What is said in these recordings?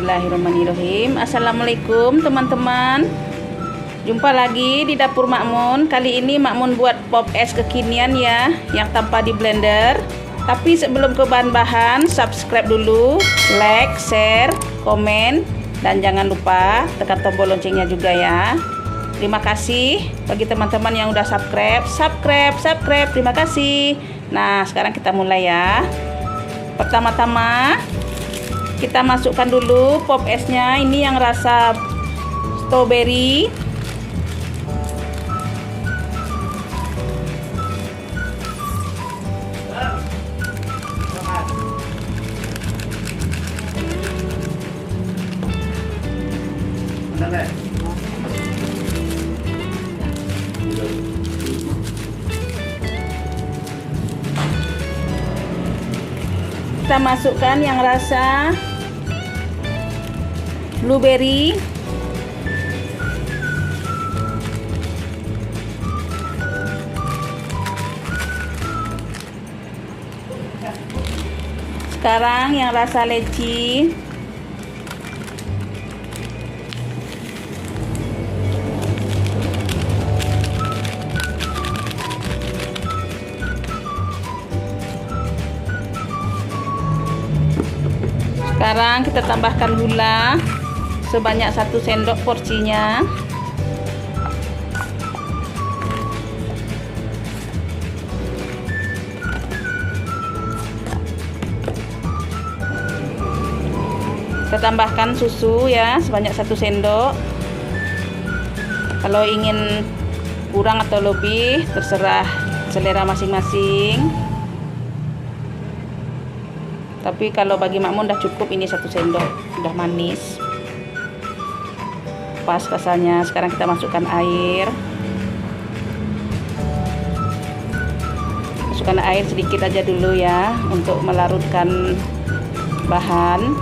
Bismillahirrahmanirrahim. Assalamualaikum teman-teman. Jumpa lagi di dapur Makmun. Kali ini Makmun buat pop es kekinian ya, yang tanpa di blender. Tapi sebelum ke bahan-bahan, subscribe dulu, like, share, komen, dan jangan lupa tekan tombol loncengnya juga ya. Terima kasih bagi teman-teman yang udah subscribe. Terima kasih. Nah, sekarang kita mulai ya. Pertama-tama kita masukkan dulu pop esnya. Ini yang rasa strawberry. Kita masukkan yang rasa blueberry. Sekarang yang rasa leci. Sekarang kita tambahkan gula sebanyak 1 sendok porsinya. Kita tambahkan susu ya sebanyak 1 sendok. Kalau ingin kurang atau lebih terserah selera masing-masing. Tapi kalau bagi Makmun udah cukup ini 1 sendok, udah manis. Pas rasanya. Sekarang kita masukkan air. Masukkan air sedikit aja dulu ya untuk melarutkan bahan.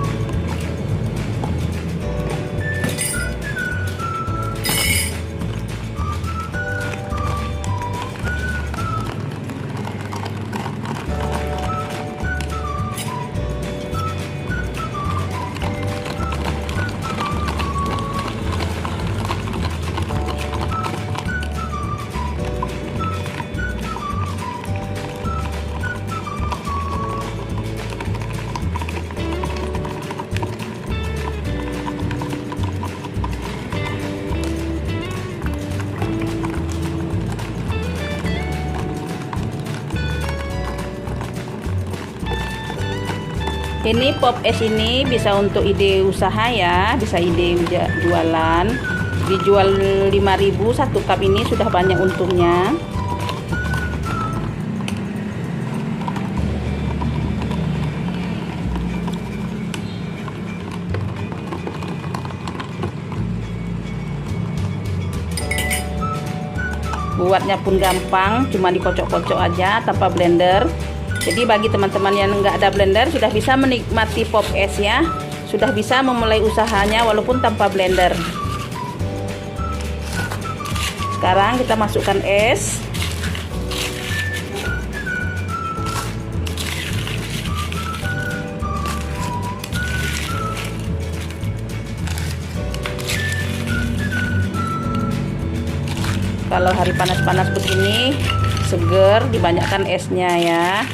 Ini pop es ini bisa untuk ide usaha ya, bisa ide jualan. Dijual 5.000 1 cup ini sudah banyak untungnya. Buatnya pun gampang, cuma dikocok-kocok aja tanpa blender. Jadi bagi teman-teman yang nggak ada blender sudah bisa menikmati pop es ya, sudah bisa memulai usahanya walaupun tanpa blender. Sekarang kita masukkan es. Kalau hari panas-panas begini seger, dibanyakkan esnya ya,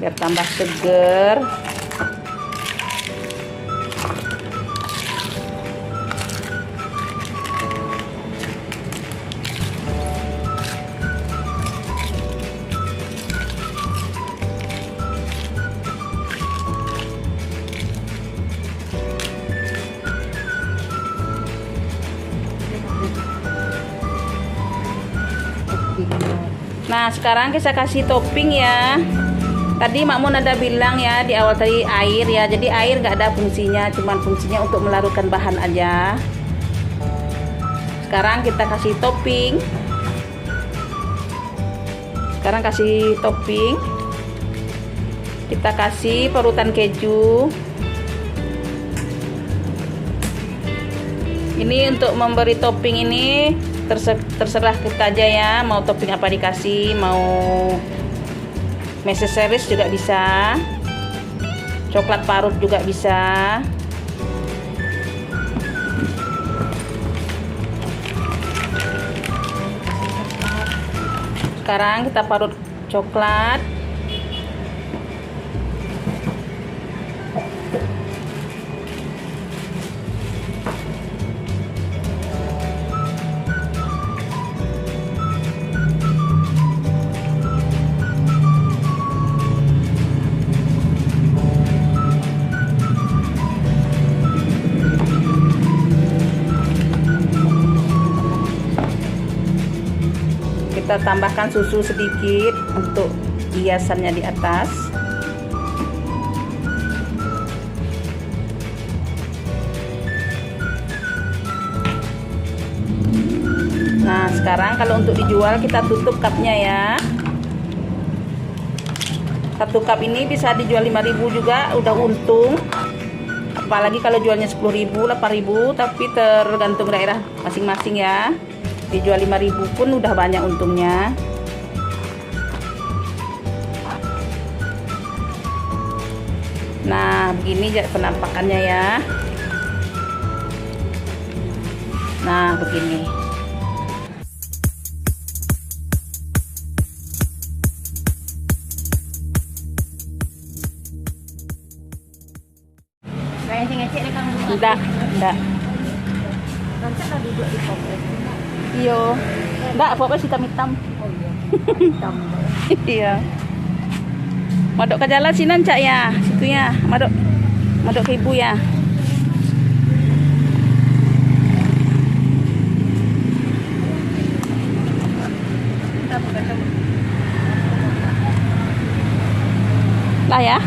biar tambah seger. Nah, sekarang kita kasih topping ya. Tadi Makmun ada bilang ya di awal tadi air ya. Jadi air nggak ada fungsinya, cuman fungsinya untuk melarutkan bahan aja. Sekarang kita kasih topping. Sekarang kasih topping. Kita kasih parutan keju. Ini untuk memberi topping ini terserah kita aja ya, mau topping apa dikasih, mau meses series juga bisa, coklat parut juga bisa. Sekarang kita parut coklat. Kita tambahkan susu sedikit untuk hiasannya di atas. Nah, sekarang kalau untuk dijual kita tutup cupnya ya. Satu cup ini bisa dijual 5.000 juga, udah untung. Apalagi kalau jualnya 10.000, 8.000, tapi tergantung daerah masing-masing ya. Dijual 5.000 pun udah banyak untungnya. Nah, begini penampakannya ya. Nah, begini. Enggak. Rancak duduk di pop es. Iya. Enggak, pop es hitam-hitam. Oh iya. Hitam. Iya. Madok ke jalan sini Cak ya. Situ ya. Madok ke ibu ya. Lah ya.